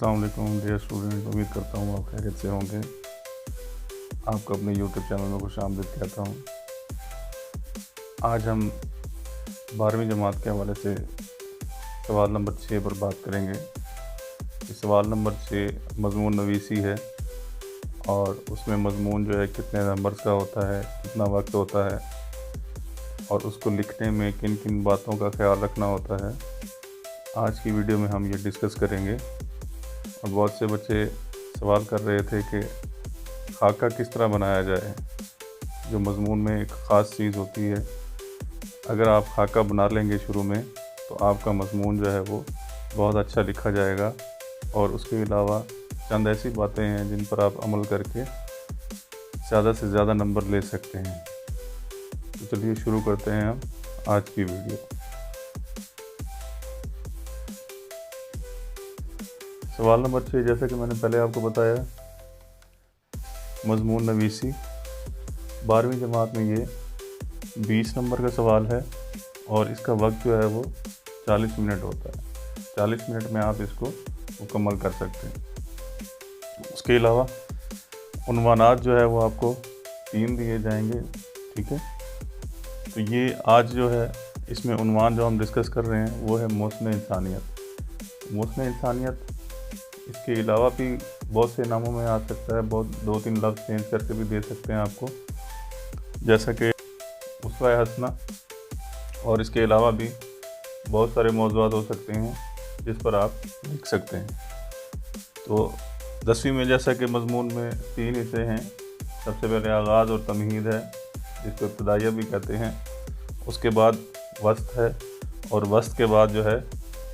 अस्सलाम वालेकुम dear student, उम्मीद करता हूँ आप खैरियत से होंगे। आपको अपने यूट्यूब चैनल में खुशामदीद कहता हूँ। आज हम 12वीं जमात के हवाले से सवाल नंबर 6 पर बात करेंगे। इस सवाल नंबर 6 मज़मून नवीसी है और उसमें मज़मून जो है कितने नंबर्स का होता है, कितना वक्त होता है और उसको लिखने में किन किन बातों का ख्याल रखना होता है। आज की वीडियो में हम ये डिस्कस करेंगे। और बहुत से बच्चे सवाल कर रहे थे कि खाका किस तरह बनाया जाए, जो मज़मून में एक ख़ास चीज़ होती है। अगर आप खाका बना लेंगे शुरू में तो आपका मज़मून जो है वो बहुत अच्छा लिखा जाएगा। और उसके अलावा चंद ऐसी बातें हैं जिन पर आप अमल करके ज़्यादा से ज़्यादा नंबर ले सकते हैं। तो चलिए शुरू करते हैं हम आज की वीडियो। सवाल नंबर 6, जैसा कि मैंने पहले आपको बताया, मज़मून नवीसी 12वीं जमात में ये 20 नंबर का सवाल है और इसका वक्त जो है वो 40 मिनट होता है। 40 मिनट में आप इसको मुकम्मल कर सकते हैं। उसके अलावा उन्वानात जो है वो आपको 3 दिए जाएंगे, ठीक है। तो ये आज जो है इसमें उन्वान जो हम डिस्कस कर रहे हैं वो है मौसम इंसानियत। मौसम इंसानियत इसके अलावा भी बहुत से नामों में आ सकता है, बहुत 2-3 लफ्ज़ चेंज करके भी दे सकते हैं आपको, जैसा कि उसवा हसना। और इसके अलावा भी बहुत सारे मौज़ूआत हो सकते हैं जिस पर आप लिख सकते हैं। तो 10वीं में जैसा कि मज़मून में 3 हिस्से हैं। सबसे पहले आगाज़ और तमहीद है, जिसको इब्तिदाइया भी कहते हैं। उसके बाद वस्त है और वस्त के बाद जो है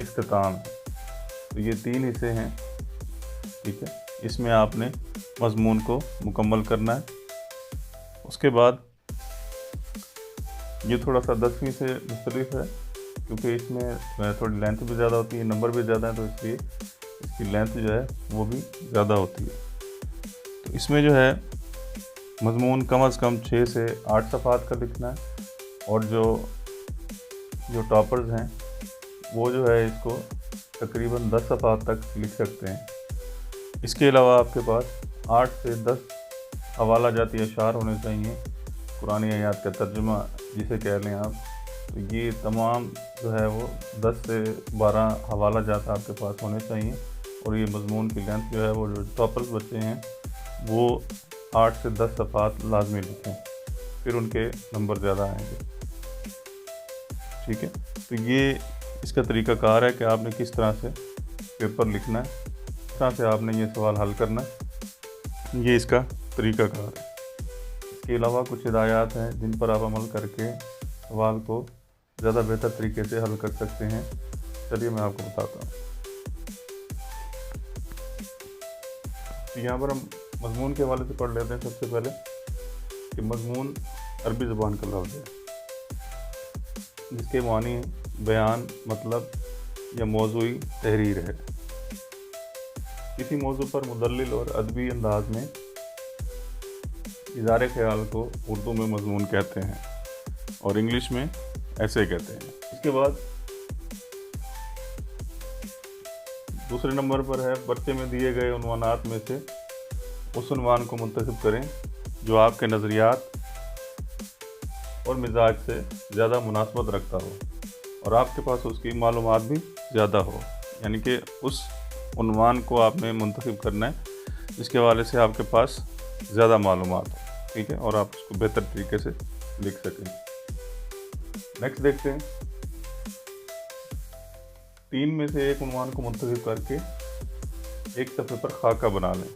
इख्तिताम है। तो ये 3 हिस्से हैं, ठीक है। इसमें आपने मज़मून को मुकम्मल करना है। उसके बाद ये थोड़ा सा 10वीं से मुख्तलिफ है, क्योंकि इसमें थोड़ी लेंथ भी ज़्यादा होती है, नंबर भी ज़्यादा है, तो इसलिए इसकी लेंथ जो है वो भी ज़्यादा होती है। तो इसमें जो है मज़मून कम से कम 6 से 8 सफ़हात का लिखना है। और जो टॉपर्स हैं वो जो है इसको तकरीबन 10 सफ़हात तक लिख सकते हैं। इसके अलावा आपके पास 8 से 10 हवाला जाती अशार होने चाहिए, कुरानी आयात का तर्जुमा जिसे कह लें आप। तो ये तमाम जो है वो 10 से 12 हवाला जात आपके पास होने चाहिए। और ये मज़मून की लेंथ जो है वो जो टॉपर्स बच्चे हैं वो 8 से 10 सफ़हात लाजमी लिखें, फिर उनके नंबर ज़्यादा आएंगे, ठीक है। तो ये इसका तरीक़ाकार है कि आपने किस तरह से पेपर लिखना है, किस तरह से आपने ये सवाल हल करना है, ये इसका तरीक़ाकार है। इसके अलावा कुछ हिदायत हैं जिन पर आप अमल करके सवाल को ज़्यादा बेहतर तरीके से हल कर सकते हैं। चलिए मैं आपको बताता हूँ। तो यहाँ पर हम मज़मून के हवाले से पढ़ लेते हैं। सबसे पहले कि मज़मून अरबी ज़ुबान का लफ्ज़ है जिसके मानी बयान, मतलब या मौज़ूई तहरीर है। किसी मौजू पर मुदल्लिल और अदबी अंदाज में इज़हार ख्याल को उर्दू में मज़मून कहते हैं और इंग्लिश में ऐसे कहते हैं। इसके बाद दूसरे नंबर पर है, पर्चे में दिए गए उन्वानात में से उस उन्वान को मुंतखब करें जो आपके नज़रियात और मिजाज से ज़्यादा मुनासबत रखता हो और आपके पास उसकी मालूमात भी ज़्यादा हो। यानी कि उस उन्वान को आपने मुंतखब करना है जिसके हवाले से आपके पास ज़्यादा मालूमात हो, ठीक है, और आप उसको बेहतर तरीके से लिख सकें। नेक्स्ट देखते हैं। 3 में से एक उन्वान को मुंतखब करके एक सफ़े पर खाका बना लें,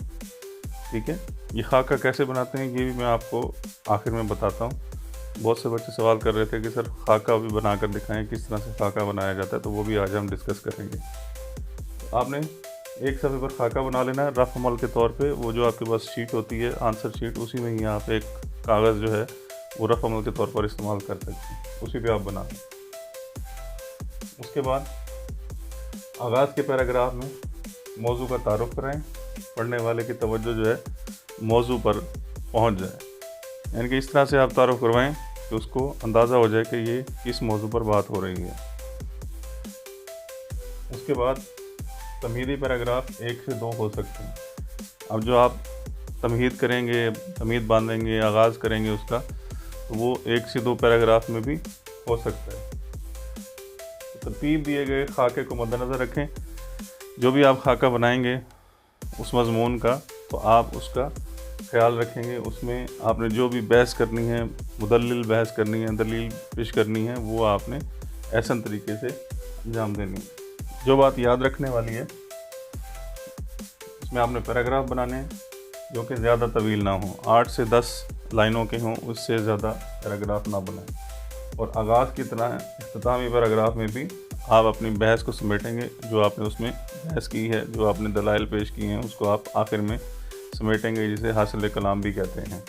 ठीक है। ये खाका कैसे बनाते हैं ये भी मैं आपको आखिर में बताता हूँ। बहुत से बच्चे सवाल कर रहे थे कि सर खाका भी बना कर दिखाएं, किस तरह से खाका बनाया जाता है, तो वो भी आज हम डिस्कस करेंगे। तो आपने एक सफ़े पर खाका बना लेना है रफ अमल के तौर पे। वो जो आपके पास शीट होती है, आंसर शीट, उसी में ही आप एक कागज़ जो है वो रफ अमल के तौर पर इस्तेमाल कर सकते हैं, उसी पे आप बना लें। उसके बाद आगाज़ के पैराग्राफ में मौजू का तारुफ कराएं, पढ़ने वाले की तवज्जो जो है मौजू पर पहुंच जाए। यानी कि इस तरह से आप तारुफ करवाएं कि उसको अंदाज़ा हो जाए कि ये किस मौजू पर बात हो रही है। उसके बाद तमहीदी पैराग्राफ 1 से 2 हो सकते हैं। अब जो आप तमहीद करेंगे, तमहीद बांधेंगे, आगाज़ करेंगे उसका, तो वो 1 से 2 पैराग्राफ में भी हो सकता है। तरतीब दिए गए खाके को मद्देनज़र रखें। जो भी आप खाका बनाएंगे उस मज़मून का, तो आप उसका ख्याल रखेंगे। उसमें आपने जो भी बहस करनी है, मुदल्लिल बहस करनी है, दलील पेश करनी है, वो आपने ऐसा तरीके से अंजाम देनी है। जो बात याद रखने वाली है, इसमें आपने पैराग्राफ बनाने हैं जो कि ज़्यादा तवील ना हो, 8 से 10 लाइनों के हों, उससे ज़्यादा पैराग्राफ ना बनाएं। और आगाज़ की तरह इख्तितामी पैराग्राफ में भी आप अपनी बहस को समेटेंगे। जो आपने उसमें बहस की है, जो आपने दलाइल पेश किए हैं, उसको आप आखिर में समेटेंगे, जिसे हासिल कलाम भी कहते हैं।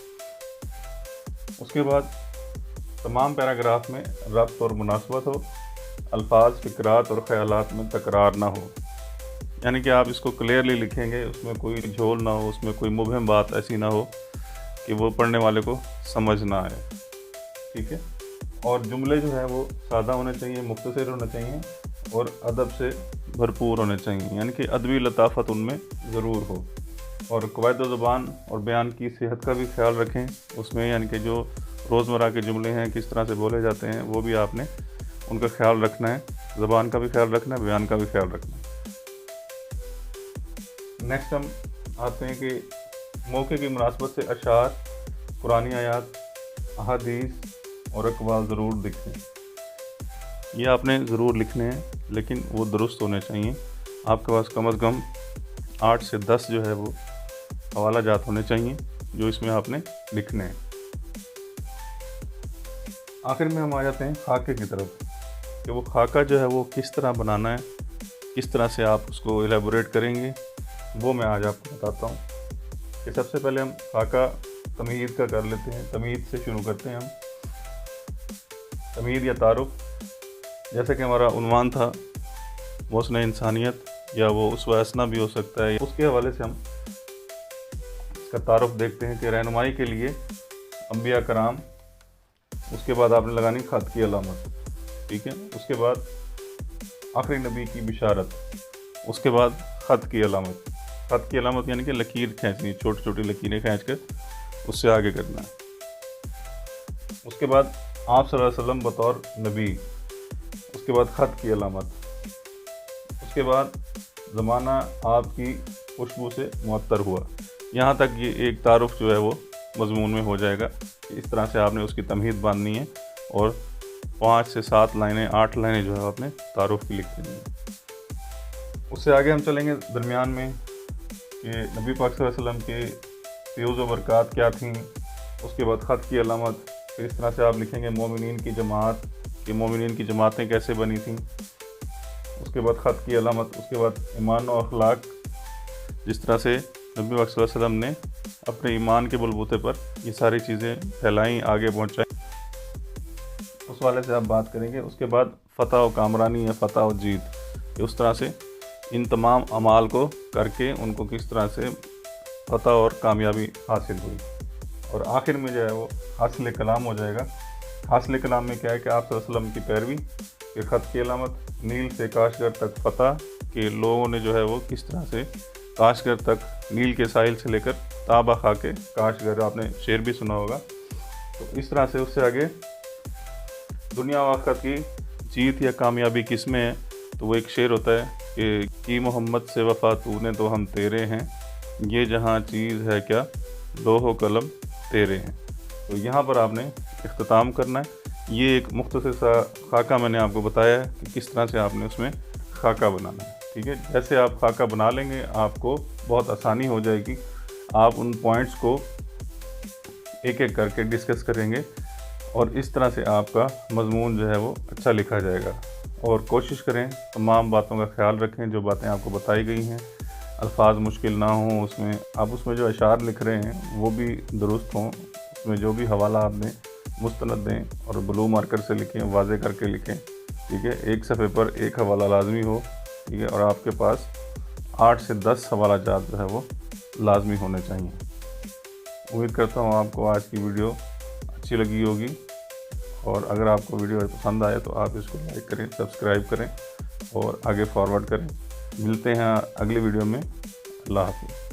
उसके बाद तमाम पैराग्राफ में रब्त और मुनासबत हो, अल्फाज, फ़िक्रात और ख़यालात में तकरार ना हो। यानी कि आप इसको क्लियरली लिखेंगे, उसमें कोई झोल ना हो, उसमें कोई मुबहम बात ऐसी ना हो कि वो पढ़ने वाले को समझ ना आए। ठीक है। और जुमले जो है वो सादा होने चाहिए, मुख्तसर होने चाहिए और अदब से भरपूर होने चाहिए, यानी कि अदबी लताफ़त उनमें ज़रूर हो। और क़वाइद ज़ुबान और बयान की सेहत का भी ख्याल रखें उसमें, यानी कि जो रोज़मर्रा के जुमले हैं किस तरह से बोले जाते हैं, वो भी आपने उनका ख्याल रखना है। ज़बान का भी ख्याल रखना है, बयान का भी ख्याल रखना है। नेक्स्ट हम आते हैं कि मौके की मुनासबत से अशार, कुरानी आयात, अहादीस और अक़वाल ज़रूर लिखें। ये आपने ज़रूर लिखने हैं, लेकिन वो दुरुस्त होने चाहिए। आपके पास कम अज़ कम 8 से 10 जो है वो हवाला जात होने चाहिए जो इसमें आपने लिखने हैं। आखिर में हम आ जाते हैं खाके की तरफ, कि वो खाका जो है वो किस तरह बनाना है, किस तरह से आप उसको एलेबोरेट करेंगे, वो मैं आज आपको बताता हूँ। कि सबसे पहले हम खाका तमहीद का कर लेते हैं। तमहीद से शुरू करते हैं हम। तमहीद या तारुफ, जैसे कि हमारा उन्वान था मुहस्न इंसानियत, या वो उसवा हसना भी हो सकता है, उसके हवाले से हम इसका तारुफ देखते हैं कि रहनुमाई के लिए अंबिया कराम, उसके बाद आपने लगानी खत की अलामत। ठीक है। उसके बाद आखिरी नबी की बिशारत, उसके बाद खत की अलामत। खत की अलामत यानी कि लकीर खींचनी, छोटी छोटी लकीरें खींच कर उससे आगे करना है। उसके बाद आप सल्लल्लाहु अलैहि वसल्लम बतौर नबी, उसके बाद ख़त की अलामत, उसके बाद ज़माना आपकी खुशबू से मुअत्तर हुआ। यहाँ तक ये एक तारुफ जो है वो मज़मून में हो जाएगा। इस तरह से आपने उसकी तमहीद बांधनी है और 5 से 7 लाइनें, 8 लाइनें जो है आपने तारुफ की लिख देनी है। उससे आगे हम चलेंगे दरमियान में कि नबी पाक सल्लल्लाहु अलैहि वसल्लम के फ़यूज़ व बरक़ात क्या थीं। उसके बाद ख़त की अलामत, फिर इस तरह से आप लिखेंगे मोमिनीन की जमात, कि मोमिनीन की जमातें कैसे बनी थीं। उसके बाद ख़त की अलामत, उसके बाद ईमान और अखलाक, जिस तरह से नबी पाक सल्लल्लाहु अलैहि वसल्लम ने अपने ईमान के बलबूते पर ये सारी चीज़ें फैलाई, आगे पहुँचाई, उस वाले से आप बात करेंगे। उसके बाद फ़तह व कामरानी या फ़तह व जीत, कि उस तरह से इन तमाम अमाल को करके उनको किस तरह से फ़तह और कामयाबी हासिल हुई। और आखिर में जो है वो हासिल कलाम हो जाएगा। हासिल कलाम में क्या है कि आप सल्लल्लाहु अलैहि वसल्लम की पैरवी, के ख़त की अलामत, नील से काशगर तक फ़तह, के लोगों ने जो है वो किस तरह से काशगर तक, नील के साहिल से लेकर ताबा खा के काशगर, आपने शेर भी सुना होगा। तो इस तरह से उससे आगे दुनिया व आखिरत की जीत या कामयाबी किस में है, तो वो एक शेर होता है कि मोहम्मद से वफ़ा तूने तो हम तेरे हैं, ये जहाँ चीज़ है क्या लोहो कलम तेरे हैं। तो यहाँ पर आपने इख्तिताम करना है। ये एक मुख्तसर सा खाका मैंने आपको बताया है कि किस तरह से आपने उसमें खाका बनाना है। ठीक है। जैसे आप खाका बना लेंगे आपको बहुत आसानी हो जाएगी। आप उन पॉइंट्स को एक एक करके डिस्कस करेंगे और इस तरह से आपका मज़मून जो है वो अच्छा लिखा जाएगा। और कोशिश करें तमाम बातों का ख्याल रखें, जो बातें आपको बताई गई हैं अल्फाज मुश्किल ना हों उसमें। आप उसमें जो अशार लिख रहे हैं वो भी दुरुस्त हों, उसमें जो भी हवाला आप दें मुस्तनद दें और ब्लू मार्कर से लिखें, वाज़े करके लिखें। ठीक है। एक सफ़े पर एक हवाला लाजमी हो। ठीक है। और आपके पास 8 से 10 हवाला जात जो है वो लाजमी होने चाहिए। उम्मीद करता हूँ आपको आज की वीडियो अच्छी लगी होगी, और अगर आपको वीडियो पसंद आए तो आप इसको लाइक करें, सब्सक्राइब करें और आगे फॉरवर्ड करें। ملتے ہیں اگلی ویڈیو میں۔ اللہ حافظ۔